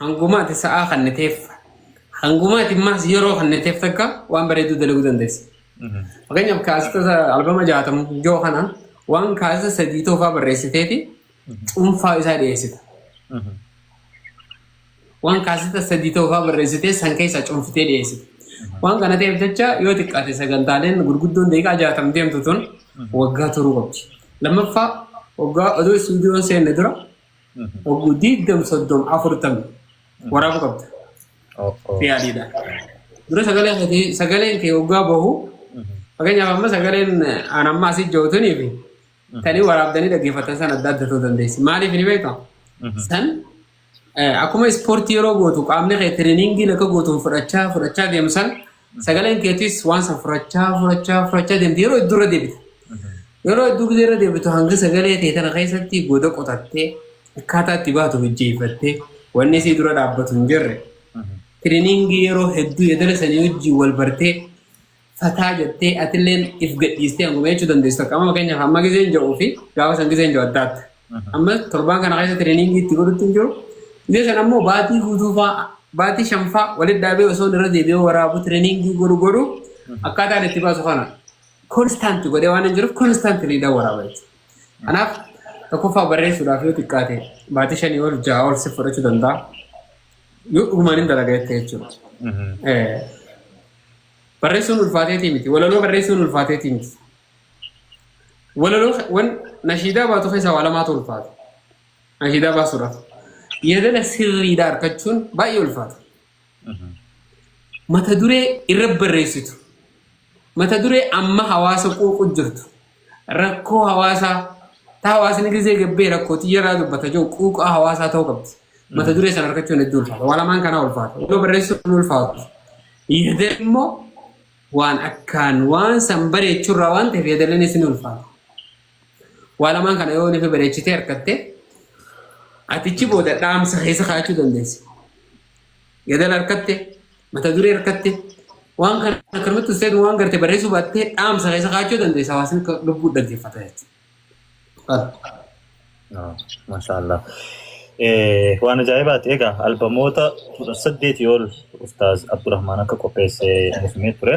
hangumaati sa'a kanneteef hangumaati mas yeroo kanneteef takka waan bareedu dalaguu dandeessa. Fakkeenyaaf kaasitoota albama jaatamu joo kanaan waan kaasita sadii toofaa barreessiteeti cuunfaa isaa dhiyeessita. Waan kaasita sadii toofaa barreessitee san keessa cuunfitee dhiyeessita. Waan kana ta'eef jecha yoo xiqqaate sagantaaleen gurguddoon deeqaa jaatam deemtu tun waggaa turuu qabdi. Lammaffaa waggaa oduu istuudiyoon seenne dura ogguu 20-30 waraabuu qabda. Fiyaadhiidha. Dura sagaleen kee waggaa bahu fakkeenyaaf amma sagaleen anammaa asii jootanii fi tanii waraabdanii dhaggeeffatan san adda adda ta'uu dandeessi. Maaliif ni beektaa? San akkuma ispoortii yeroo gootu qaamni kee tireeningii akka gootuun fudhachaa deemu san sagaleen keetis waan san fudhachaa deemti yeroo iddoo deebite. Yeroo iddoo irra deebitu hanga sagalee ta'e tana keessatti goda qotattee akkaataa itti baatu hojjeeffattee wanni isii dura dhaabbatu hin jirre. Tireeningii yeroo hedduu yedala sanii wajjin wal bartee fataa jettee atilleen if gadhiistee hanguma jechuu dandeessu. Qaama fakkeenyaaf amma gizeen jedhuu fi gaafa san gizeen jedhu adda adda. Amma torbaan kana keessa tireeningii itti godhutti hin jiru. Gizee san ammoo baatii guutuufaa baatii shanfaa walitti dhaabee osoo irra deebi'ee waraabu tireeningii godhu akkaataan itti baasu kana konstaanti godhee waan hin jiruuf konstaantiliidha waraaba jechuudha. Kanaaf tokkoffaa barreessuudhaaf yoo xiqqaate baatii 5 ol 6 ol si fudhachuu danda'a. Yoo dhugumaan hin dalagatte jechuudha. Barreessuun ulfaateetii miti. Walaloo barreessuun ulfaateetii miti. Walaloo nashiidaa baatu keessaa waa lamaatu ulfaata. Nashiidaa baasuudhaaf. Yedala sirriidhaa argachuun baay'ee ulfaata. Mata duree irra barreessitu. Mata duree amma hawaasa quuqu jirtu. Rakkoo hawaasaa taa hawaasni gizee gabbee rakkootii yaraa dubbata jiru quuqaa hawaasaa ta'uu qabdi. Mata duree sana argachuun hedduu ulfaata. Waa lamaan kanaa ulfaata. Walaloo barreessuun ulfaatu. Yedala immoo waan akkaan waan san bareechurraa waan ta'eef yedaleen isin ulfaata. Waa lamaan kana yoo nifi bareechitee harkattee atichi booda dhaamsa keessa kaa'achuu dandeessi. Yedala harkattee mata duree harkattee waan kana akkanumatti usteetu waan garte barreessuu baattee dhaamsa keessa kaa'achuu dandeessi hawaasni lubbuu dhaggeeffata jechuudha. Mashaallah. Waan ajaa'ibaati egaa albamoota 18 ol Ustaaz Abdurrahmaan akka qopheessee himee ture.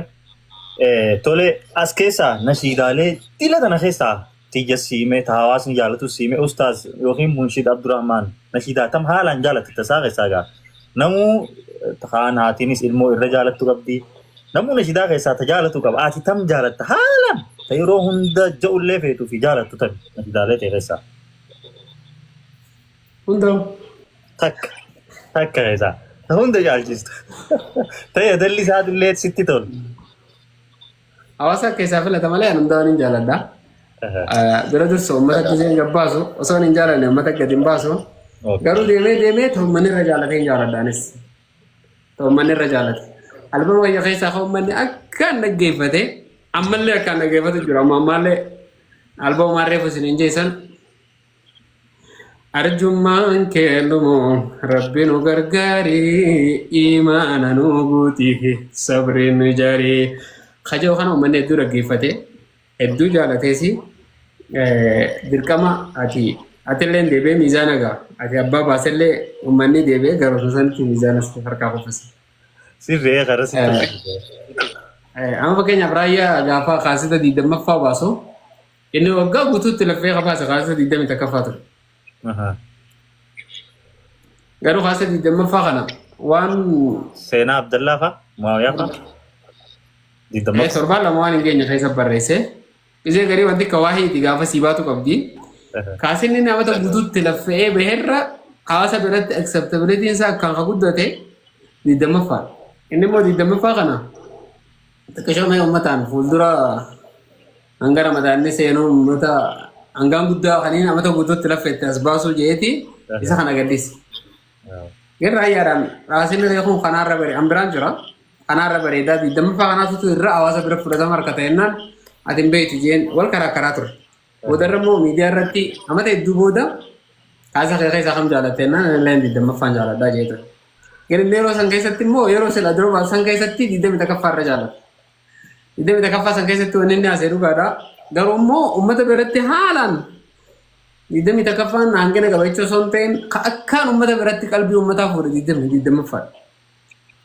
Tole as keessaa nashiidaalee dila kana keessaa tiyya siimee hawaasni jaalatu siimee Ustaaz yookiin Munshid Abdurrahmaan nashiidaa tam haalaan jaalatte tasaa keessaa egaa namuu kaan haatiinis ilmoo irra jaalattu qabdi. Namuu nashiidaa keessaa ta jaalatu qaba. Ati tam jaalatta haalaan ta yeroo hunda ja'ullee feetuu fi jaalattu tabi nashiidaalee ta'e keessaa. Hundam. Takka keessaa. Hunda jaalchistu. Ta'e dalli isaatiillee sitti tolu. Hawaasa keessaa filata malee an hundaa hin jaaladha. Bira dursa uummata gizeen gabbaasu osoo hin jaalanne uummata gadi hin baasu. Garuu deemee ta'u manni irra jaalatee hin jaaladhaanis. Ta'u manni irra jaalate. Albama wayya keessaa ka'u manni akkaan dhaggeeffate ammallee akkaan dhaggeeffatu jira ammaallee albama maarreefu isin hin jeessan. Arjummaan keellumoo rabbiin nu gargaarii imaana nu guutii sabriin nu jaarii. Kajoo kana uummanni hedduu dhaggeeffate hedduu jaalateesi dirqama atillee deebi'ee miizaana gaa ati abbaa baasellee uummanni deebi'ee garuu sanatti miizaana harkaa qofas. Sirree karas. Amma fakkeenyaaf raayyaa gaafa kaasita 20ffaa baasu inni waggaa guutuutti laffee qabaasa kaasita 20 takkaffaa ture. Garuu kaasita 20ffaa kana waan Seenaa Abdallaa fa'a Muawiyaa fa'a. Torbaan lama waan hin geenye keessa barreesse. Isee garii wanti kawaahiiti gaafa sii baatu qabdi. Kaasinni namata guutuutti laffee baheerra hawaasa biratti acceptability isaa akkaan ka guddate 20ffaa. Inni immoo 20ffaa kana xiqqashoo uummataan fuuldura hanga ramadaanni seenuu uummata hangaan guddaa kaniin namata guutuutti laffeetti as baasuu jeeti isa kana gaddisi. Garuu ayyaadhaan raasinni reefuun kanaarra bare ambiraan jira. Kanaarra bareedaa 20ffaa kanaatu irra hawaasa bira fudhatama harkata jennaan ati hin beektu jeen wal karaa ture. Boodarra immoo miidiyaa irratti amata hedduu booda kaasa keessa kam jaalatte jennaan illee 20ffaan jaaladhaa jee ture. Garuu yeroo san keessatti immoo yeroo sila durba san keessatti 20 takkaffaa irra jaalatte. 20 takkaffaa san keessatti wanni inni haasee dhugaadha. Garuu immoo uummata biratti haalaan Diddamii takkaffaan hangina qabachuu osoo hin ta'in akkaan uummata biratti qalbii uummataa fuudhe diddammaffaan.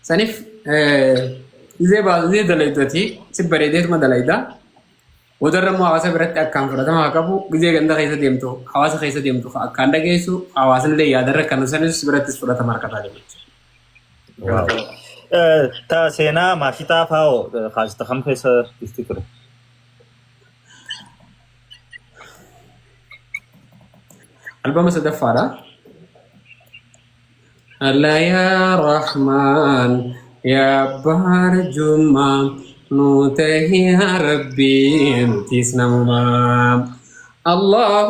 Saniif izee baasee dalaydati si bareedeetuma dalaydaa. Wadarra immoo hawaasa biratti akkaan fudhatama haa qabu gizee ganda keessa deemtu hawaasa keessa deemtu akkaan dhageessu hawaasni illee yaadarra kan sanis birattis fudhatama harkataa jiru. Ta seenaa maashitaa faa'oo haasita kam keessa isti ture? Albama sadaffaadha. Allah yaa Rahmaan yaa Baar Jummaa نوته يا ربي تسنمما الله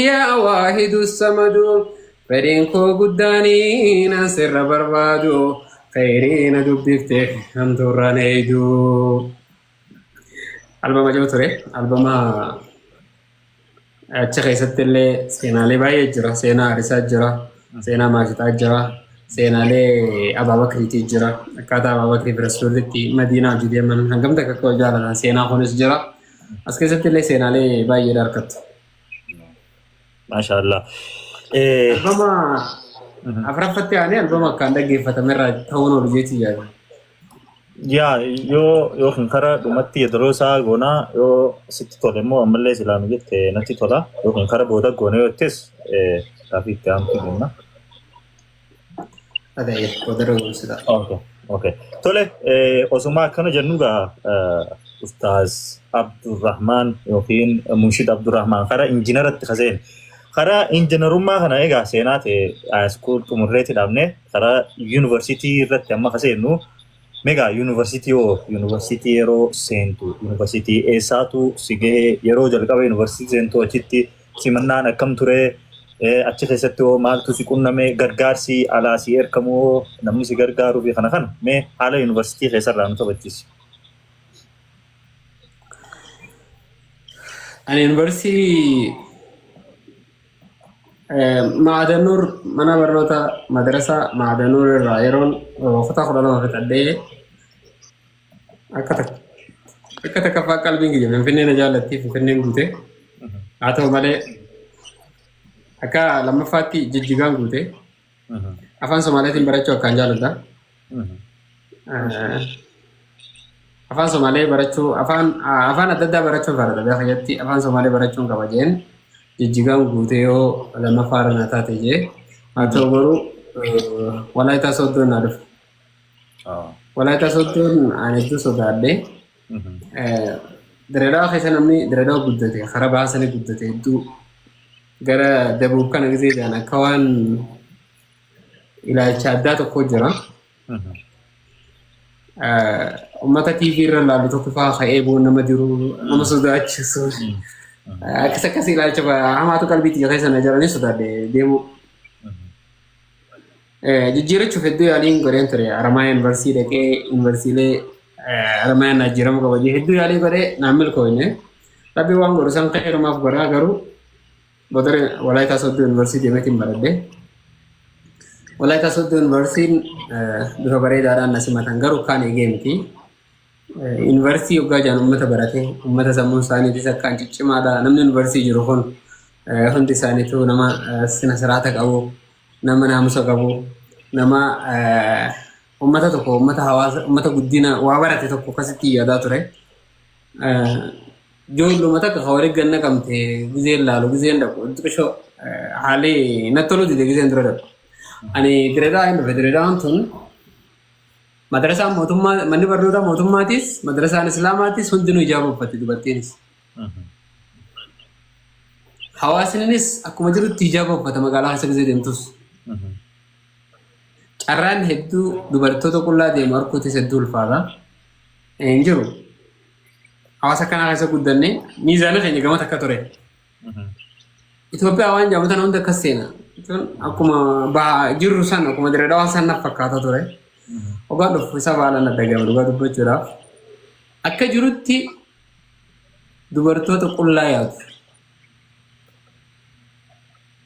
يا واحد الصمد فرينكو قداني ناصر بربادو خيرين دبفتك انترانيدو ألبوم جوتري ألبوم أتشخيصت اللي سينا لي باي جرا سينا رسات جرا سينا ماجتا جرا سينا لي أبا بكر تجرا كذا أبا بكر برسولتي مدينة جديدة من هنقم تكاكو جالا سينا خونس جرا أسكيزت اللي سينا لي باي داركت ما شاء الله ألبوم أفرفتي يعني ألبوم كان دقي فتمرة تونو رجيتي يعني yoo kankara dhumatti yedroosaa goonaa yoo sitti tole immoo ammallee islaamii jette natti tola yoo kankara booda goone yoo ittis taafii itti aantu jenna. Adayee boodarra goonsita. Okay. Tole osuma akkana jennugaa Ustaaz Abdurrahmaan yookiin Munshid Abdurrahmaan karaa injiinaratti kaseen karaa injiinarummaa kana egaa seenaa ta'e haayiskuul xumurreetti dhaabne karaa yuunivarsiitii irratti amma kaseennu mega university yeroo seentu university eessaatu si gahee yeroo jalqaba university seentu achitti simannaan akkam ture achi keessatti maaltu si qunname gargaarsi alaa si erkamoo namni si gargaaruu fi kana mee haala university keessarraa nu taphachiisi. Ani university Maadanur mana barnoota madrasa Maadanur irraa yeroon kutaa 12 fixadhee akka takkaffaa qalbiin kiyya Finfinnee na jaallattii Finfinneen guute haa ta'u malee akka lammaffaatti Jijjigaan guute afaan Somaaliitiin barachuu akkaan jaalladha. Afaan Somaalee barachuu afaan adda addaa barachuun faaradha beekaa jetti afaan Somaalee barachuun qaba jeen Jijjigaan guute yoo lammaffaa irra na taate jee haa ta'u garuu Walaayitaa Sooddoon na dhufe. Walaayitaa Sooddoon ani hedduu sodaadhee Direedawaa keessa namni Direedawaa guddate karaa baasanii guddate hedduu gara Dabuub kana gizeedhaan akka waan ilaalcha addaa tokko jira. Uummata TV irra ilaalu tokko fa'aa ka'ee bu'uun nama jiru nama sodaachisu. Akkas ilaalcha hamaatu qalbii keessa na jiranii sodaadhee deemu. Jijjiirachuuf hedduu yaaliin godheen ture Haramaayaa Yuunivarsiitii dhaqee Yuunivarsiitiilee Haramaayaa Naajjiramu qabajee hedduu yaalii godhee naan milkoofne dhabbii waan godhu san qeerumaaf godhaa garuu boodare Walaayitaa Sooddoo Yuunivarsiitii deemeetiin baradhee Walaayitaa Sooddoo Yuunivarsiitiin bifa bareedaadhaan na simatan garuu kaan eegee miti. Yuunivarsiitii yoggaa jaan uummata barate uummata sammuun isaaniitis akkaan ciccimaadha namni yuunivarsiitii jiru kun hundi isaaniitu nama sina siraata qabu. Nama naamusa qabu nama uummata tokko uummata hawaasa uummata guddina waa barate tokko akkasitti yaadaa ture. Ijoolluma takka hawari ganna qabte gizeen laalu gizeen dhaqu xiqqishoo haalli natti tolu dide gizeen dura dhaqu. Ani Direedaa hin dhufe Direedaan tun madrasaan mootummaa manni barnootaa mootummaatis madrasaan islaamaatis hundinuu ijaaba uffatti dubartiinis. Hawaasninis akkuma jirutti ijaaba uffata magaalaa keessa gizee deemtus. Carraan hedduu dubartoota qullaa deemu harkuutis hedduu ulfaata. Hin jiru. Hawaasa kanaa keessa guddannee miizaana keenya gama takka ture. Itoophiyaa waan jaamatan hunda akkas seena. Akkuma jirru san akkuma Direedawaa san naaf fakkaata ture. Ogaa dhufu isa baalan adda gama dhugaa dubbachuudhaaf. Akka jirutti dubartoota qullaa yaadu.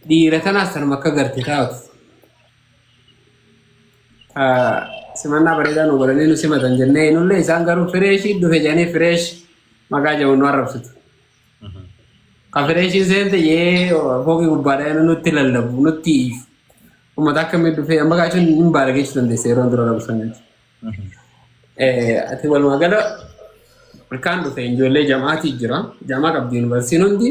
Dhiira kanaas tanuma akka garte taatu. Simannaa bareedaa nu godhanii nu simatan jennee nullee isaan garuu fireeshii dhufe jedhanii fireesh maqaa jedhu nu arrabsitu. Kafireeshin seente yee foogii gubbaadhaan nutti lallabu nutti ifu. Uummata akka miidhu fi amma gaachuun hin baarageessu dandeesse yeroo dura labsaniiti. Ati walumaa gala harkaan dhufe ijoollee jamaatii jira. Jamaa qabdi yuunivarsiitiin hundi.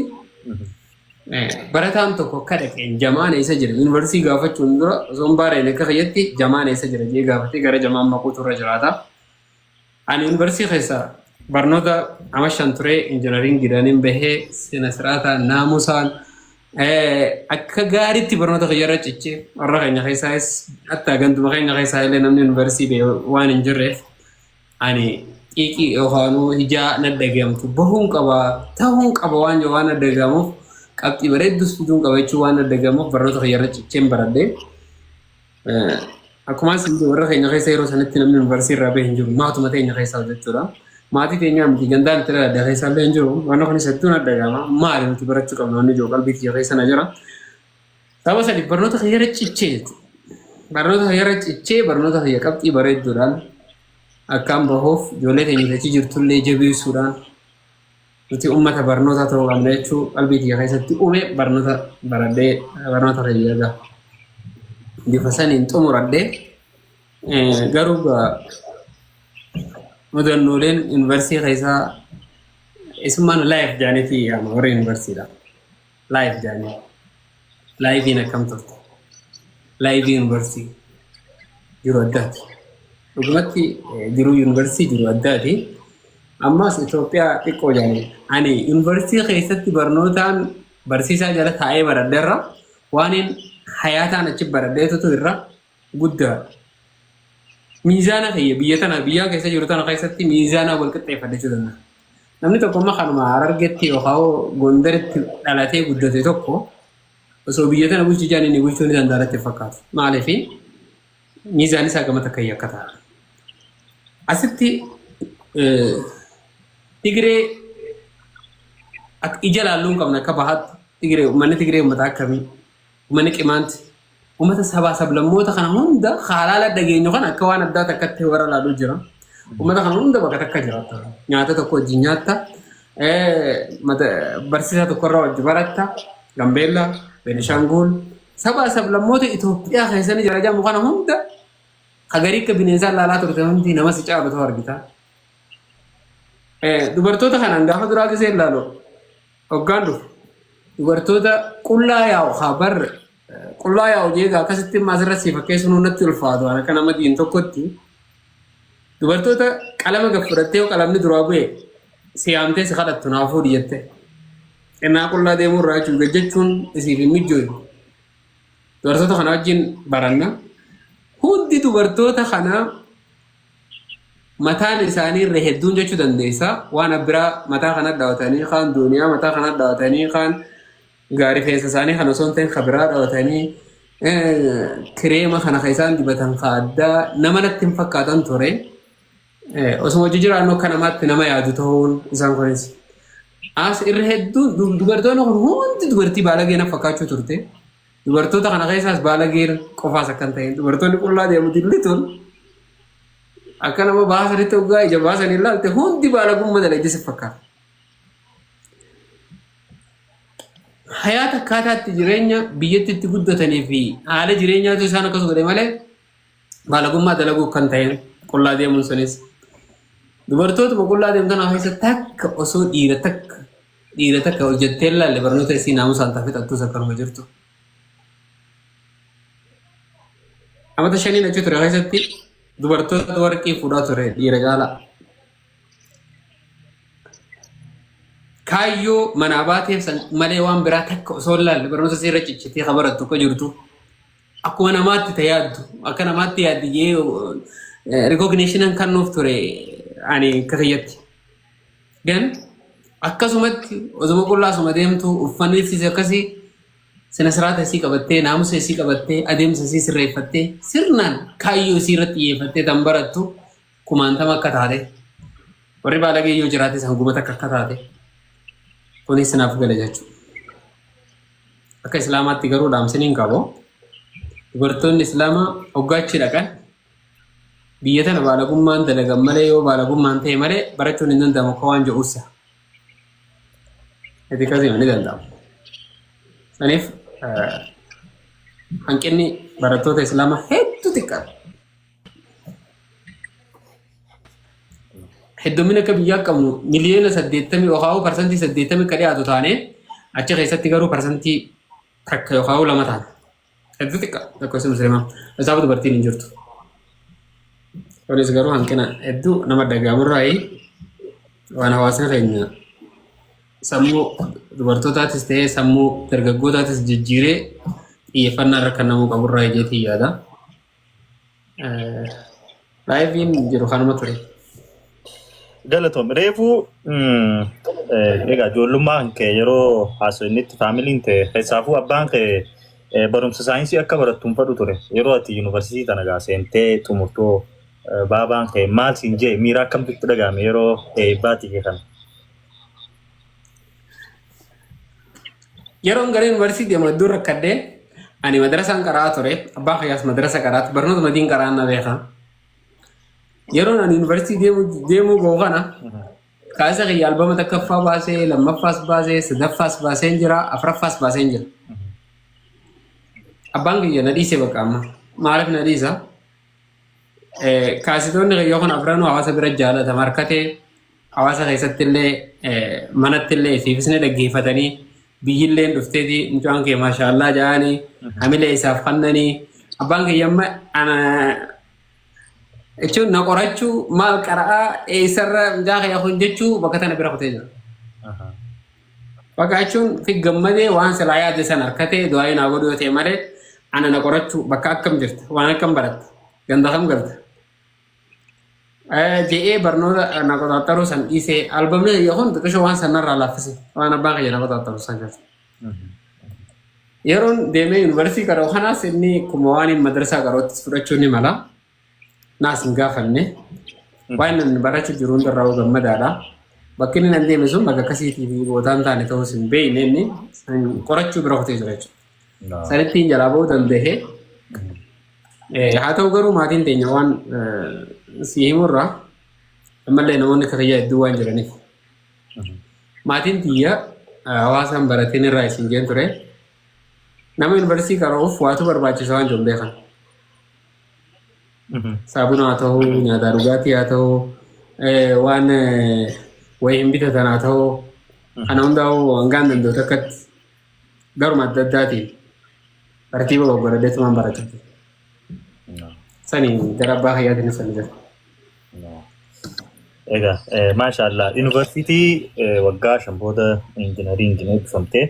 Barataan tokko akka dhaqeen jamaan eessa jira? Yuunivarsiitii gaafachuun dura osoo hin baareen akka fayyatti jamaan eessa jira jee gaafatee gara jamaan maquutu irra jiraata. Ani yuunivarsiitii keessa barnoota amashan ture injinariingiidhaan bahee sina siraataan naamusaan akka gaariitti barnoota fayyarra cichee warra keenya keessaas hatta ganduma keenya keessaa illee namni yuunivarsiitii waan hin jirreef ani xiiqii yookaanuu ijaa naddagamtu bahuun qaba ta'uun qaba waan naddagamuuf qabxii bareeddus fiduun qaba jechuun waan naddagamuuf barnoota fayyarra cicheen baradhee akkuma isin warra keenya keessa yeroo sanatti namni yuunivarsiitii irraa bahee hin jiru maatuma teenya keessaa jechuudha. Maatii teenya miti gandaan itti adda keessaa illee hin jiru waan kunis hedduun addagama maali nuti barachuu qabnu wanni jiru qalbii kiyya keessa na jira. Saba sadii barnoota fayyarra cichee barnoota fayya qabxii bareedduudhaan akkaan bahuuf ijoollee teenya achi jirtullee jabeessuudhaan nuti uummata barnoota ta'uu qabna jechuu qalbii kiyya keessatti uume barnoota baradhee barnoota fayyada. Bifa saniin xumuradhee garuu mudannooleen yuunivarsiitii keessaa isummaan laayif jaaniitii yaama warra yuunivarsiitiidha. Laayif jaanii. Laayifiin akkam turte? Laayifii yuunivarsiitii jiru addaati. Dhugumatti jiruu yuunivarsiitii jiru addaati. Ammas Itoophiyaa xiqqoo jaanii. Ani yuunivarsiitii keessatti barnootaan barsiisaa jala taa'ee baradheerra waan hayaataan achi baradheetutu irra guddaa. Miizaana kiyya biyya keessa jiru tana keessatti miizaana wal qixxeeffachuu danda'a. Namni tokko amma kanuma Harargeetti yookaan Gondaritti dhalatee guddate tokko osoo biyya tana bulchu jaan inni bulchuu ni danda'a natti fakkaatu. Maaliif miizaan isaa gama takka akka ta'a. Asitti Tigree ija laalluun qabna akka bahaatti Tigree uummanni Tigree uummata akkamii uummanni Qimaanti ummata sabaa sablammoota kana hunda halaala dhageenyu kan akka waan addaa takkatti warra laaluu jira. Ummata kana hunda bakka takka jiraata. Nyaata tokko wajjin nyaatta. Barsiisaa tokko irraa wajjin baratta. Gambeella, Beenishaangul. Sabaa sablammoota Itoophiyaa keessatti jira jedhamu kana hunda hagarii akka bineensaa laalaa turte hundi nama si caalu ta'uu argita. Dubartoota kanaan gaafa duraa gisee ilaalu hoggaan dhufu. Dubartoota qullaa yaa'u habarre. Qullaa yaa'u jeegaa akkasitti maasirratti fakkeessuun natti ulfaatu waan akka nama diin tokkotti dubartoota qalama gaffurattee qalamni duraa bu'e siyaamtee si kadhattu naafuu dhiyatte. Innaa qullaa deemuu irraa jechuun isiif hin mijjooyu. Dubartoota kana wajjin baranna. Hundi dubartoota kana mataan isaanii irra hedduun jechuu dandeessa. Waan biraa mataa kana daawwatanii kaan duuniyaa mataa kana daawwatanii kaan gaarii keessa isaanii kan osoo hin ta'in kabiraa dhaawatanii kireema kana keessaan dibatan kaaddaa nama natti hin fakkaatan ture. Osoo hojii jiraannoo akka namaatti nama yaadu ta'uun isaan kunis. As irra hedduun dubartoonni kun hundi dubartii baalagee na fakkaachuu turte. Dubartoota kana keessaas baalageen qofaas akka hin ta'in dubartoonni qullaa deemu dillituun akka nama baasanitti hoggaa ija baasanii ilaalte hundi baalagummaa dalagee si fakkaata. Hayaata akkaataatti jireenya biyyatti itti guddatanii fi haala jireenyaatu isaan akkasuma godhe malee baalagummaa dalaguu kan ta'een qullaa deemuun sunis. Dubartoota qullaa deemtan keessa takka osoo dhiira takka hojjettee ilaalle barnoota isii naamusaan taafee xattuus akkanuma jirtu. Amata shaniin achi ture keessatti dubartoota warqii fuudhaa ture dhiira caalaa. Kaayyoo manaa baateef malee waan biraa takka osoo ilaalle barnoota isii irra ciccitee qabarattu akka jirtu akkuma namaatti tayaaddu akka namaatti yaaddiyee recognition kan nuuf ture ani akka kiyyatti. Gan akkasumatti osuma qullaasuma deemtu uffanni isii akkasii sina siraata isii qabattee naamusa isii qabattee adeemsa isii sirreeffattee sirnaan kaayyoo isii irratti xiyyeeffattee tan barattu kumaantama akka taate warri baalagee yoo jiraate san gumata akka taate. Kunis naaf gala jechuudha. Akka Islaamaatti garuu dhaamsiniin qabu. Dubartoonni Islaamaa hoggaachi dhaqan biyya tana baalagummaan dalagan malee yoo baalagummaan ta'e malee barachuun hin danda'amu akka waan jedhuusa. Itti akkasii ni danda'ama. Saniif hanqinni barattoota Islaamaa hedduu xiqqaadha. Heddummina akka biyyaa qabnu miliyoona 80 yookaan parsantii 80 akka dhiyaatu taane achi keessatti garuu parsantii takka yookaan lama taana. Hedduu xiqqaa lakkoofsi musliimaa. Isaaf dubartiin hin jirtu. Kunis garuu hanqina hedduu nama dhagahamurraa waan hawaasni keenya sammuu dubartootaatis ta'ee sammuu dargaggootaatis jijjiiree xiyyeeffannaa irra kan namuu qaburraa jeetii yaada. Laayiviin jiru kanuma ture. Galatoom reefuu egaa ijoollummaan kee yeroo haasofnitti faamiliin ta'e keessaafuu abbaan kee barumsa saayinsii akka barattuun fadhu ture yeroo ati yuunivarsiitii tana gaa seentee xumurtoo baabaan kee maal siin jee miira akkamitti dhagahame yeroo eebbaatii kee kana. Yeroon gara yuunivarsiitii deemu hedduu rakkadhee ani madrasaan qaraa ture abbaan kiyyaas madrasa qaraatti barnoota madiin qaraan na beeka. Yeroon ani yuunivarsiitii deemuu ga'u kana kaasa kiyya albama takkaffaa baasee lammaffaas baasee sadaffaas baasee jira afuraffaas baasee jira. Abbaan kiyya na dhiisee bakka amma maaliif na dhiisa? Kaasitoonni kiyya kun afranuu hawaasa bira jaallatama harkatee hawaasa keessatti illee manatti illee siifisne dhaggeeffatanii biyyilleen dhufteeti mucaan kee maashaallah ja'anii hamilee isaaf kannanii abbaan kiyya amma jechuun na qorachuu maal qara'aa eessarra mucaa kiyya kun jechuu bakka tana bira kutee jira. Bakka jechuun fi gammadee waan silaa yaadde san harkatee du'aa naa godhu yoo ta'e malee ana na qorachuu bakka akkam jirta waan akkam baratta ganda kam galta. Je'ee barnoota na qoxaxaruu san dhiisee albamni kiyya kun xiqqishoo waan sanarraa laaffise waan abbaan kiyya na qoxaxaru san jirta. Yeroon deemee yuunivarsiitii qara'u kanaas inni kuma waan madrasaa qara'utti fudhachuu ni mala. Naas hin gaafanne waan inni barachuu jiru hundarraa gammadaadha. Bakki inni nan deeme sun bakka akkasiitii fi bootaan taane ta'us hin beekne inni qorachuu bira kutee jira jechuudha. Sanittiin jalaa bahuu danda'ee haa ta'u garuu maatiin teenya waan si himurraa ammallee namoonni kafayyaa hedduu waan jiraniif. Maatiin tiyya hawaasaan barateen irraa isin jeen ture nama yuunivarsiitii qara'uuf waatu barbaachisa waan jiru beekan. Saabuna haa ta'uu nyaata dhugaatii haa ta'uu waan wayii hin bitatan haa ta'uu kana hundaa'uu hangaan danda'u takkatti garuma adda addaatiin tartiiba goggoradeetumaan barachuu. Sanii gara abbaa fayyaatiin isa jira. Egaa maashaallah yuunivarsiitii waggaa shanbooda injiinarii dhufamtee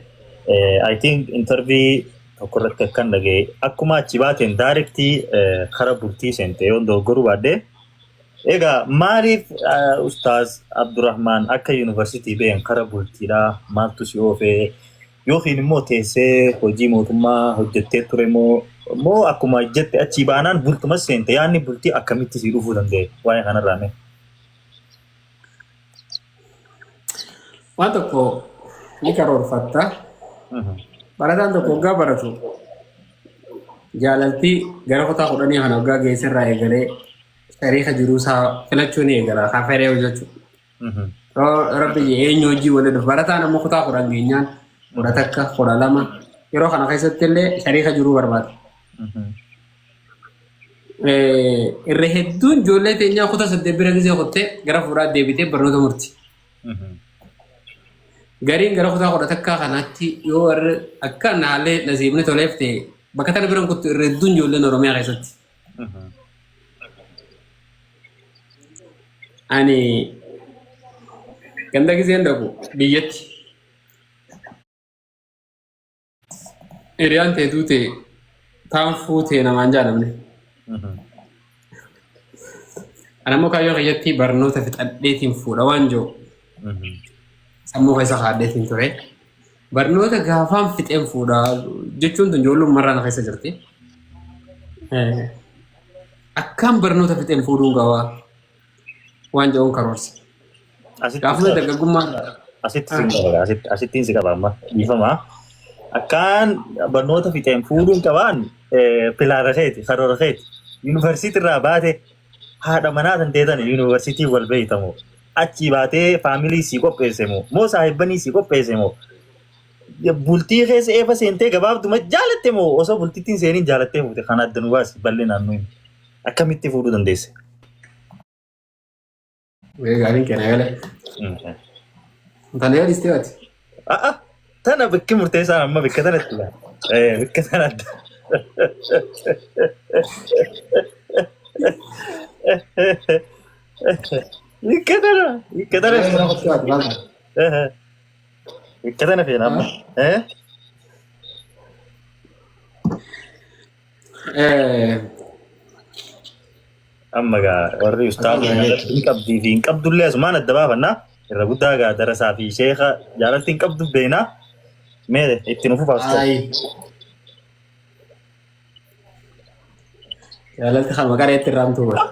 I think intervii tokko irratti akkan dhagee akkuma achi baateen daarektii kara bultii seentee yoo dogoggoruu baadhee egaa maaliif ustaaz Abdurrahmaan akka yuunivarsiitii ba'een kara bultiidhaa maaltu si oofee yookiin immoo teessee hojii mootummaa hojjettee ture moo akkuma jette achi baanaan bultuma seente yaanni bultii akkamitti si dhufuu danda'e waa'ee kanarraa mee? Waan tokko ni karoorfatta. Barataan tokko waggaa baratu jaalaltii gara kutaa kudhanii kana waggaa geessirraa eegalee shariika jiruusaa filachuu ni eegala kaferee hojjechuudha. Rabbi eenyu hojii waliin dhufu barataan ammoo kutaa kudhan geenyaan kudha takka kudha lama yeroo kana keessatti illee shariika jiruu barbaada. Irra hedduun ijoollee teenyaa kutaa 8 bira gisee kuttee gara fuudhaa deebitee barnoota murti. Gariin gara kutaa kudha takkaa kanaatti yoo warri akka naalee nasiibni toleef ta'e bakka tana biran kuttu irra hedduun ijoolleen Oromiyaa keessatti. Ani ganda giseen dhaqu biyyatti hiriyaan ta'e duute taan fuutee namaan jaalamne. Anammoo kaayyoo kiyyatti barnoota fixadheetiin fuudha waan jiru. Sammuu keessa kaadheetiin ture. Barnoota gaafaan fixeen fuudhaa jechuun tun ijoollummaarraa na keessa jirti. Akkaan barnoota fixeen fuudhuun qabaa waan jedhuun karoorsa. Gaafuma dargaggummaa asittiin si qaba amma dhiifamaa. Akkaan barnoota fixeen fuudhuun qabaan pilaara keeti karoora keeti. Yuunivarsiitii irraa baate haadha manaa tan teetan yuunivarsiitii wal beeytamu. Achi baatee faamilii si qopheesse moo saahibbanii si qopheesse moo bultii keessa eefa seentee gabaabduma jaalatte moo osoo bultittiin seeniin jaalattee fuute kan adda nu baasi bal'inaan nuyi akkamitti fuudhuu dandeesse? Gaariin kenna galee. Tana yoo dhistee waati. Tana bakki murteessaan amma bakka tanatti laa. Bakka tanatti. Bakka tana feena amma. Amma gaa warri ustaazu hin qabdii fi hin qabdullee asumaan adda baafannaa irra guddaa gaa darasaa fi sheeka jaalatti hin qabdu beeknaa mee itti nufu faastaa. Jaalatti kan maqaa itti raamtuu godha.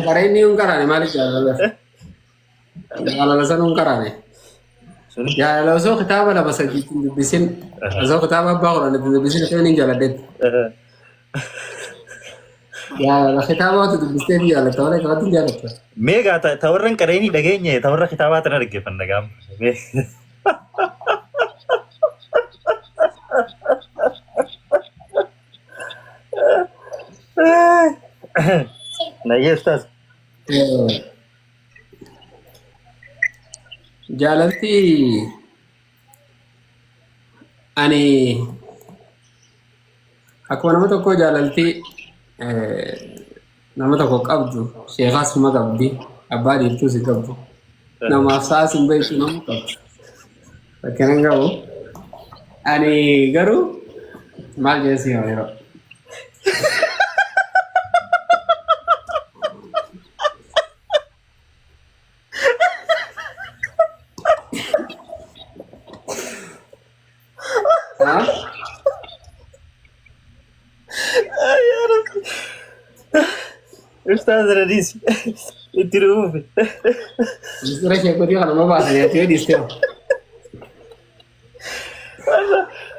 Karena ini ungkaran malis jaalala. Jaalala san ungkaran. Jaalala osoo kitaaba lama sadii dubbisin osoo kitaaba abbaa qoran dubbisin kan inni jaaladet. Jaalala kitaaba waktu dubbistee jaalata wala kawatu jaalata. Mega tawarran qareenii dhageenye tawarra kitaabaa tana dhaggeeffanna gaam. Nah, iya Ustaz. Jaalalti ani akkuma nama tokko jaalalti nama tokko qabdu sheekaas ma qabdi abbaa dhiirtuus qabdu namaaf saas hin beektu nama qabdu fakkiin qabu ani garuu maal jeessi yeroo Ustaz Radis, itu rumah. Justru saya kau dia kalau mau bahas dia dia di sini.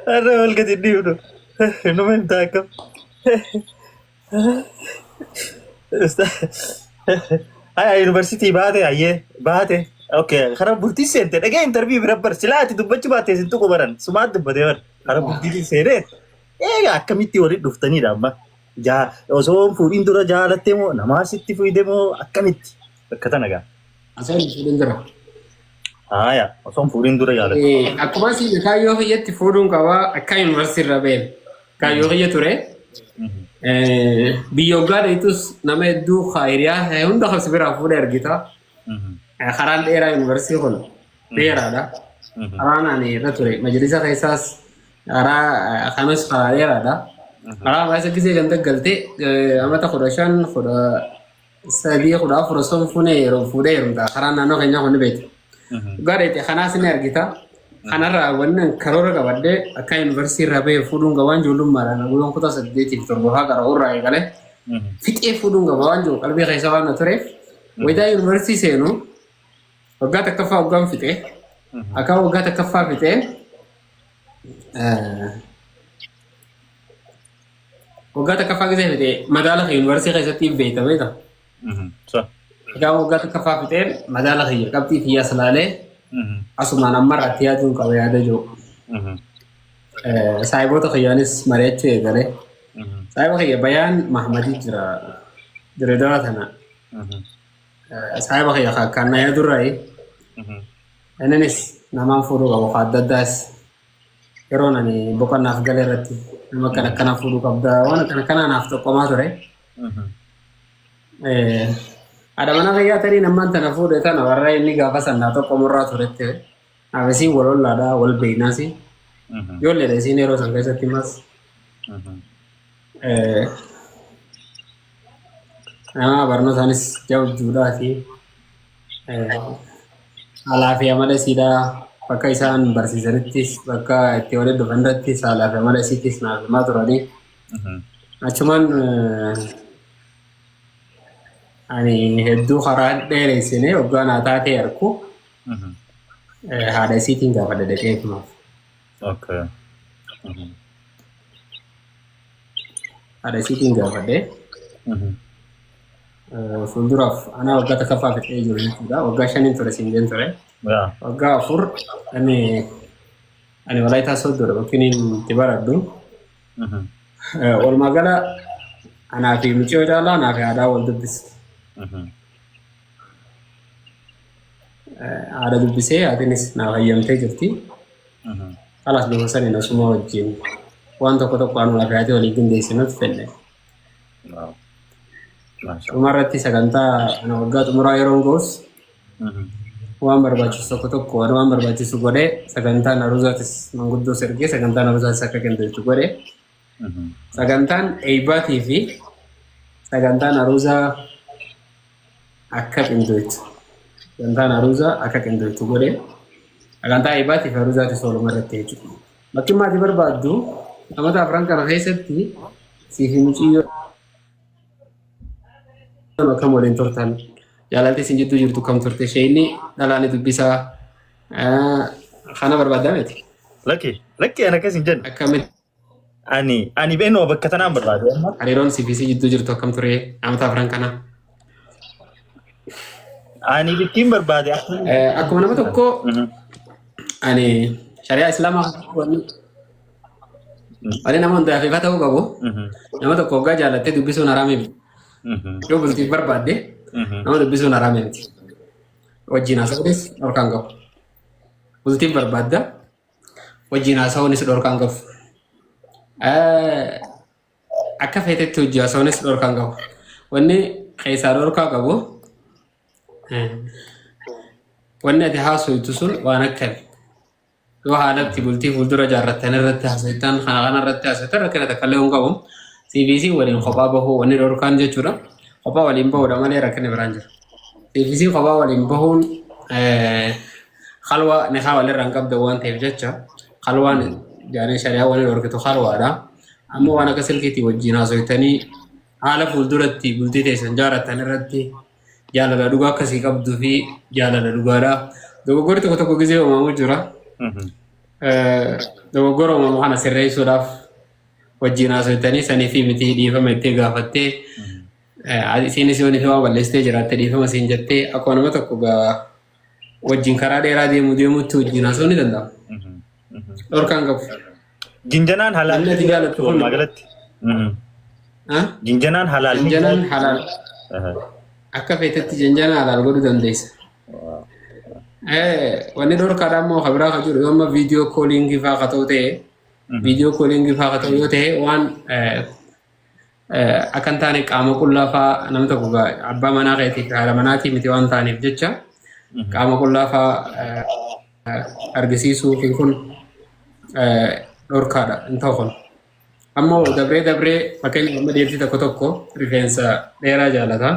Ada hal kecil itu, nama yang takam. Ustaz, ayah university bahate ayah bahate. Oke, karena bukti sente, lagi interview berapa? Silat itu baca bahate itu kobaran, semua itu bahate. Karena bukti sente, kami teori duftani dah. Ja, osoo fuudhin dura jaalatte moo namaasitti fuudhe moo akkamitti akkata nagaa. Asal fuudhin dura. Osoo fuudhin dura jaalatte. Akkuma si kaayyoo hiyyatti fuudhuun qaba akka yuunivarsiitii irra ba'een kaayyoo hiyya ture. Biyya hoggaa dheetus nama hedduu hiriyaa hunda qabsi biraa fuudhee argita. Karaan dheeraa yuunivarsiitii kun dheeraadha. Karaan ani irra ture majlisa keessaas karaa kanas karaa dheeraadha. Karena masa kisah ganti galte, amata khudashan khuda sadi khuda furusum fude rumta. Karena nano kayaknya kau nebet. Gak ada karena sinar kita, karena rawan karora kabade, akan universiti rabe fudung kawan julum marana, gulung kota sedih tiktor boha karena orang kale. Fit fudung kawan jul, kalau biasa sawan naturef. Weda universiti seno, gak terkafa ugam fit akau gak terkafa fit Wagata kafa gitu ya, madalah universitas kayak setiap beta beta. Kalau wagata kafa gitu, madalah ya, kapti via selale, asuma nama ratia tuh kalau ada jo. Saya buat kayanis marece gale. Saya pakai bayan Muhammadi jera doa tanah. Saya pakai karena ya durai. Ini nih nama furu kalau kadadas. Kerana nih bukan nak galerati. Nama kana furu kabda, wana kana nafto koma ture. Ada mana kaya tadi nama tanah furu itu nama warna ini gak pasan nato komora ture te. Avesi wolol lada wol beina si. Yo le desi nero sampai setimas. Nama warna sanis jauh juga sih. Alafia mana sida. Pakai isaan barsiisanitis bakka itti waliin dhufanirrattis haalaaf amala isiittis naaf himaa turani. Achumaan ani hedduu karaa dheereessine hoggaa naa taatee argu haadha isiitiin gaafadha dhaqee himaaf. ada isiitiin gaafadhe. Fuulduraaf anaa waggaa takkaffaa fixee jiru jechuudha. Waggaa 5 ture siin ture. Waggaa 4 ani Walaayitaa Sooddoodha bakki inni itti baradhu. Walumaa gala anaa fi mucayyoo caalaa anaa fi haadhaa wal dubbise. Haadha dubbisee haatiinis naaf hayyamtee jirti. Alas bifa saniin asuma wajjin waan tokko anuma fi haati waliin qindeessinutti fedhe. Dhumarratti sagantaa ana waggaa xumuraa yeroo ga'us waan barbaachisu tokko waan barbaachisu godhee sagantaan Aruuzaatis manguddoo sergee sagantaan Aruuzaatis akka qindeessitu godhee sagantaan eebbaatii fi sagantaan Aruuzaa akka qindeessitu sagantaan Aruuzaa akka qindeessitu godhee sagantaa eebbaatii fi Aruuzaatis walumarratti jechuudha. Bakki maatii barbaaddu namoota afran kana keessatti siifi muciyyoo akkam waliin turtan jaalalti isin jidduu jirtu kam turte isheen dhalaani dubbisaa kana barbaadaa miti. Lakki ana akkas hin jennu. Akkamitti ani beeknoo bakka tanaan barbaade. Hariiroon siifi si jidduu jirtu akkam ture namoota afran kana. Ani bittiin barbaade. Akkuma nama tokko ani shari'aa islaamaa wani nama hundaa fi ta'uu qabu nama tokko waggaa jaalattee dubbisuun haraami. Yoo bultiif barbaadde nama dubbisuun haraami miti. Wajjin haasa'uunis dhorkaan qabu. Bultiif barbaadda wajjin haasa'uunis dhorkaan qabu. Akka feetetti hojii haasa'uunis dhorkaan qabu. Wanni keessaa dhorkaa qabu wanni ati haasa'uutu sun waan akkami. Yoo haalatti bultii fuuldura jaarrattan irratti haasa'ittan kana irratti haasa'ittan rakkina takka illee hin qabu. CVC waliin kophaa bahuu wanni dhorkaan jechuudha. Kophaa waliin bahuudha malee rakkinni biraan jira. CVC kophaa waliin bahuun halwa niqaa walirraa hin qabda waan ta'eef jecha halwaan jaanii shari'aa waliin dhorkitu halwaadha. Ammoo waan akka silkiitii wajjin haasa'itanii haala fuulduratti bultii teessan jaarrattan irratti jaalala dhugaa akkasii qabduu fi jaalala dhugaadha. Dogoggorri tokko gisee uumamu jira. Dogoggora uumamu kana sirreessuudhaaf wajjin haasa'itanii sanii fi miti dhiifama itti gaafattee isiinis yoo nifi waan balleessitee jiraatte dhiifama siin jettee akkuma nama tokko wajjin karaa dheeraa deemuutti wajjin haasa'uu ni danda'ama. Dhorkaan qabu. Jinjanaan halaal. Namni ati jaalattu kun magalatti. Jinjanaan halaal. Jinjanaan halaal. Akka feetetti jinjanaan halaal godhuu dandeessa. Wanni dhorkaadhaan immoo kabiraa kan jiru yoo amma viidiyoo kooliingii fa'aa haa ta'u ta'e viidiyoo kooliingii fa'aa haa ta'u yoo ta'e waan akka hin taane qaama qullaa fa'aa namni tokko abbaa manaa keetii fi haadha manaatii miti waan taaneef jecha qaama qullaa fa'aa argisiisuu kun dhorkaadha hin ta'u kun. Ammoo dabree fakkeenya amma deemsi tokko rifeensa dheeraa jaalata.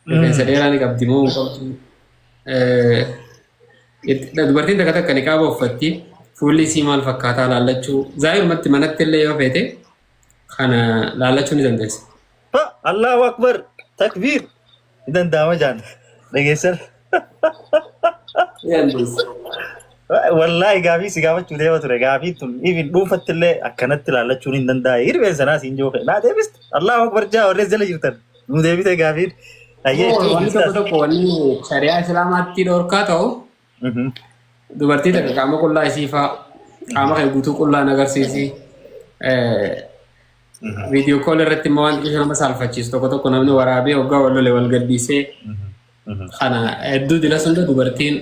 Rifeensa dheeraa ni qabdi moo hin qabdu. Dubartiin takka niqaaba uffatti fuulli isii maal fakkaataa laallachuu zaahirumatti manatti illee yoo feete kana laallachuu ni dandeessa. Allahu akbar takbiir ni danda'ama jaan dhageessan. Wallaahi gaafii si gaafachuu deema ture gaafii tun ifin dhuunfatti illee akkanatti laallachuun hin danda'e hirreen sanaa siin jiru naa deebiste Allahu akbar jaa warreen jala jirtan nu deebite gaafiin. Wanni tokko wanni shari'aa islaamaatti dhorkaa ta'u dubartii takka qaama qullaa isii fa'aa qaama kee guutuu qullaan agarsiisi. Viidiyoo kool irratti immoo waan xiqqoo nama saalfachiisu tokko namni waraabee hoggaa wal lole wal gaddisee kana hedduu dila sunda dubartiin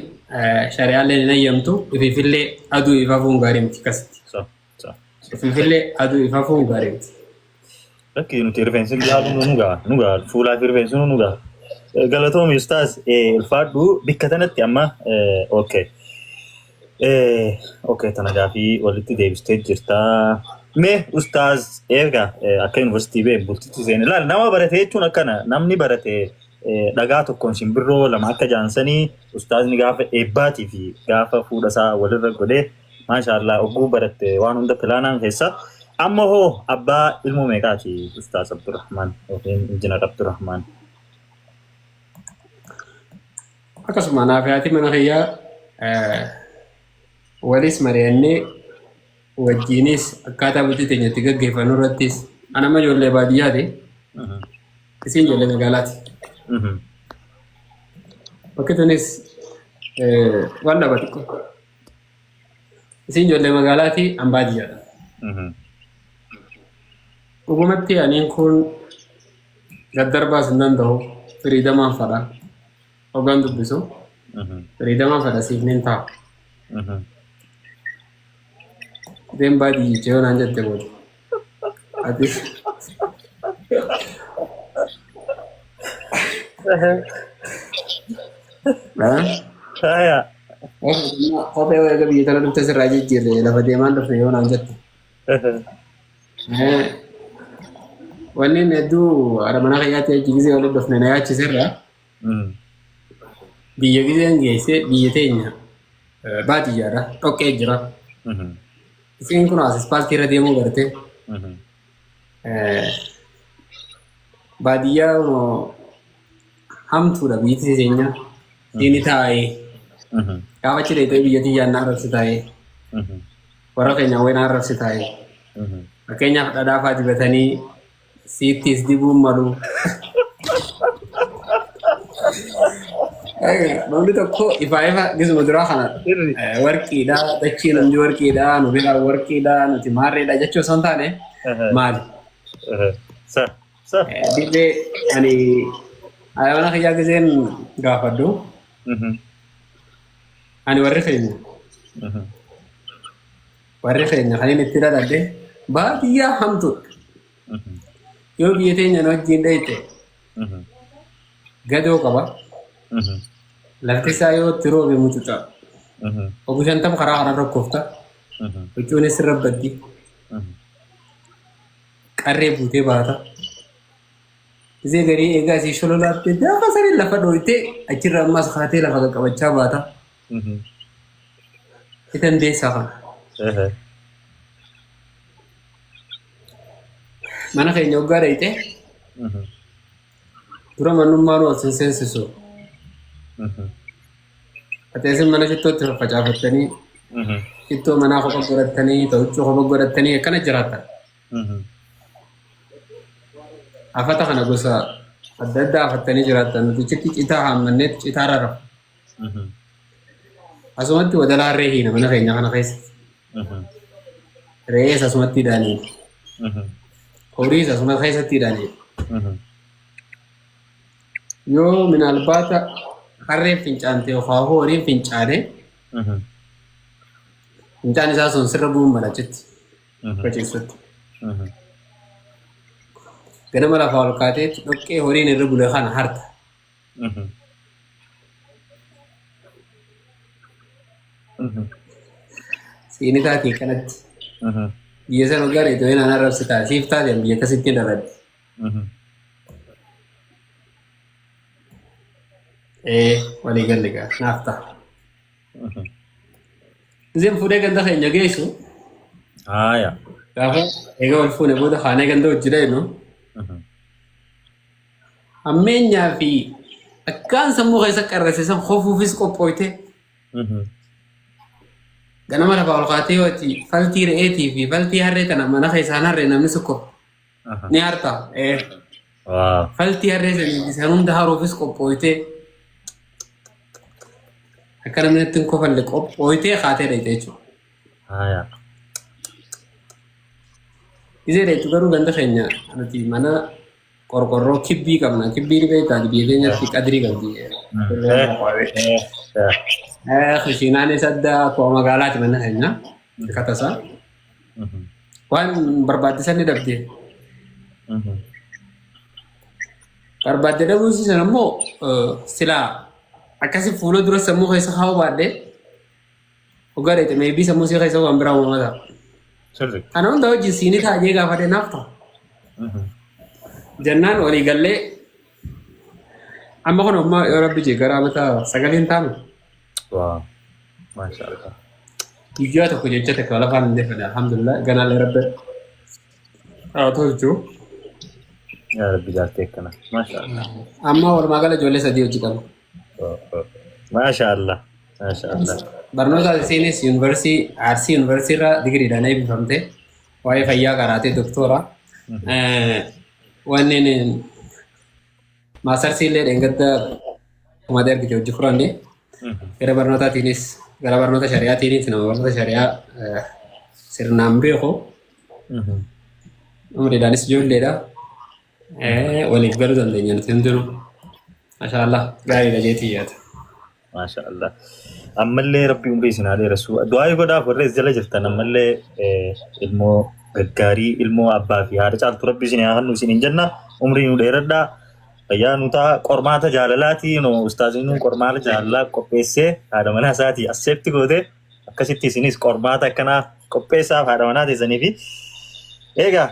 shari'aallee hin ayyamtu ifiifillee aduu ifaafuun gaarii miti akkasitti. Ifiifillee aduu ifaafuun gaarii miti. Lakki nuti rifeensi nu gaa fuulaa fi rifeensi nu gaa. Galatoomii ustaas ulfaadhu bikka tanatti amma okay tana gaafii walitti deebistee jirta. Mee ustaas erga akka yuunivarsiitii bee bultitti seene laal nama barate jechuun akkana namni barate dhagaa tokkoon simbirroo lama akka jaansanii ustaasni gaafa eebbaatii fi gaafa fuudha isaa walirra godhee maashaallah ogguu baratte waan hunda pilaanaan keessa. Amma hoo abbaa ilmoo meeqaati ustaas Abdurrahmaan yookiin injinar Abdurrahmaan? Akkasuma naaf yaati mana kiyyaa walis mari'annee wajjinis akkaataa bultii teenyatti gaggeeffannu irrattis أنا ما جول لبادية دي كسين جول لمقالات وكتونس ولا بتكو كسين جول لمقالاتي أم بادية وقمت يعني نكون قدر باس نندو فريدة ما فدا وقاندو بسو فريدة ما فدا سيفنين تا دين بادي جيون أنجد تقول أدي هيا kophee wayii akka biyya kana dhufte sirraa jijjiirre lafa deemaan dhufne yoo naan jette. Wanni inni hedduu haadha mana kiyyaatti achi gisee walitti dhufne na yaachisirra biyya giseen geesse biyya teenya baadiyyaadha dhoqqee jira. Isiin kun as ispaaltii irra deemuu garte baadiyyaa hamtuudha biyyi teenya diini taa'ee. Gaafa cidhe biyya tiyyaan na arrabsi taa'ee warra keenya wayii na arrabsi taa'ee fakkeenyaaf dhadhaa fa'aa dibatanii siittis dibuun malu. Namni tokko ifaa gisuma duraa kana warqiidha dachiin hundi warqiidha nu biraa warqiidha nuti maarreedha jechuu osoo hin taane maali? Dirree ani mana kiyyaa giseen gaafadhu. Ani warri keenya kan inni itti dadhabde baadiyyaa hamtuudha. Yoo biyya teenya nu wajjin dheeyte gadoo qaba. Lafti isaa yoo itti roobe mucuca. Obbo Shantam karaa kana rakkoofta. Huccuunis sirra baddi. Qarree buutee baata. Isee garii eegaa isii shololaattee gaafa sanii lafa dhooytee achirra ammas kaatee lafa qaqqabachaa baata. Kita desa kan. Mana keenya waggaa dheeyte dura mannummaan wal seensisu. Ateesin mana shittootti faffacaafattanii shittoo manaa kopha godhattanii ta'uchuu kopha godhattanii akkana jiraatan. Afata kana gosa adda addaa afattanii jiraatan nuti citti citaa haammanneetti citaa rarrafa. Asumatti wadalaa reehiina mana keenya kana keessa. Re'ees asumatti hidhaanii. Horiis asuma keessatti hidhaanii. Yoo minaalbaata harreen fincaante yookaan horiin fincaane fincaan isaa sun sirra bu'uun malachitti. Faciisutti. Ganama lafaa ol kaateetti dhoqqee horiin irra bule kana harta. Siini taatee kanatti biyya sana waggaa dheeyte wayii naan arrabsi ta'a siif taateen biyya akkasitti daladhe. Walii galli gaa naaf ta'a. Isin fuudhee ganda keenya geessu. Gaafa egaa wal fuune booda haanee ganda hojii dheenu. Ammeenyaa fi akkaan sammuu keessa qarrasiisan hofuufis qophooyte. Ganama lafaa ol kaatee yooti faltii re'eetii fi faltii harree tana mana keessaan harree namni tokko ni harta. Faltii harree san hunda haruufis qophooyte. Akka namni itti hin kofalle qophooytee kaatee dheeyte jechuudha. Isee dheeytu garuu ganda keenya nuti mana qorqorroo kibbii qabna. Kibbii ni beektaa biyya keenyatti qadirii qabdi. Khushinaanis adda akkuma magaalaati mana keenya katasaa. Waan barbaachisan ni dhabdee. Barbaadde dhabuusisan ammoo silaa akkasi fuula dura sammuu keessa haa baadhee waggaa dheeyte meebii sammuu sii keessa waan biraa uumamataa. Kana hunda hojii siinii taa'ee gaafate naaf ta'a. Jannaan walii gallee amma kun ammoo yoo rabbi jee gara mataa sagaleen taa'amu. Maashaallah. Guyyaa tokko jecha takka lafaan hin deeffanne alhamdulillah ganaalee rabbi haa tolchu. Yaa rabbi jaaltee kana. Maashaallah. Amma walumaa gala ijoollee sadii hojii qabu. Maashaallah. Maashaallah. Barnoota isiinis yuunivarsiitii Arsii yuunivarsiitii irraa digiriidhaan eebbifamte waa'ee fayyaa qaraatee doktora Wanneen maasarsiillee dheengadda kumaatee argite hojii furanne gara barnootaatiinis gara barnoota shari'aatiinis nama barnoota shari'aa sirnaan beeku umriidhaanis ijoolleedha waliif galuu dandeenya nuti hundinuu maashaallah gaariidha jeetii yaada. Maashaallah. Ammallee rabbi umrii isin haa dheeressu. Du'aa godhaaf warra jala jirtan ammallee ilmoo gaggaarii ilmoo abbaa fi haadha caaltu rabbi isin haa hannu isin hin jenna umrii nu dheeradhaa. Fayyaa nutaa qormaata jaalalaati ustaaziin qormaata jaalalaa qopheessee haadha manaa isaatii asseetti goote akkasitti isinis qormaata akkanaa qopheessaaf haadha manaa teessanii fi egaa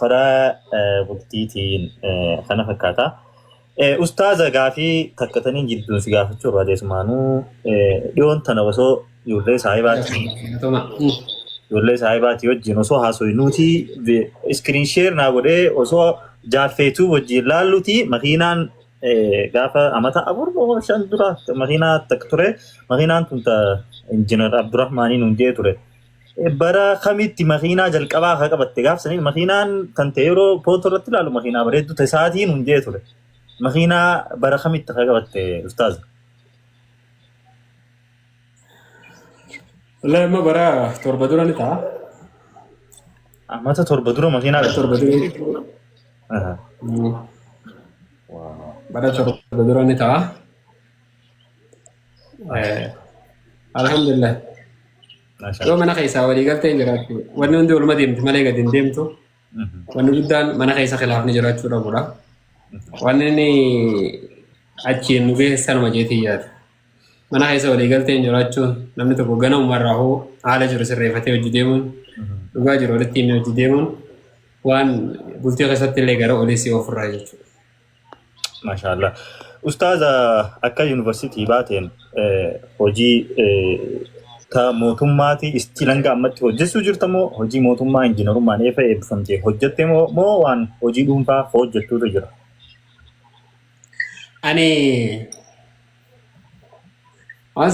karaa bultiitiin kana fakkaata. Ustaaza gaafii takkatanii jidduun si gaafachuu barbaadeessumaanuu dhiyoon tana osoo ijoollee saahibaati wajjin osoo haasoinuuti iskiriin sheer naa godhee osoo jaaffeetuu wajjin laalluuti makiinaan gaafa amata afur shan dura makiinaa takka ture makiinaan tun injiinar Abdurrahmaanii nuun jee ture. Bara kamitti makiinaa jalqabaa akka qabatte gaafsanii makiinaan kan ta'e yeroo footoo irratti ilaalu makiinaa bareeddu ta'e sa'aatii nuun jee ture. Makiinaa bara kamitti akka qabatte ustaaza? Wallahi amma bara torba dura ni ta'a. Amata torba dura makiinaa torba dura. Bara torba dura ni ta'a. Alhamdulillah. Yoo mana keessaa walii galtee hin jiraattu wanni hundi waluma deemti malee gadi hin deemtu. Wanni guddaan mana keessa khilaafni jiraachuu dhabudha. Wanni inni achiin nu geessanuma jeetii yaada. Mana keessa walii galtee hin jiraachuun namni tokko ganamumarraa hoo haala jiru sirreeffatee hojii deemuun dhugaa jiru walitti himee hojii deemuun waan bultii keessatti illee gara oleessii ofirraa jechuudha. Maashaallah. Ustaaza akka yuunivarsiitii baateen hojii ta mootummaati istiilanga ammatti hojjechuu jirta moo hojii mootummaa injiinarummaan eebbifamtee hojjette moo waan hojii dhuunfaa hojjettuutu jira? Ani waan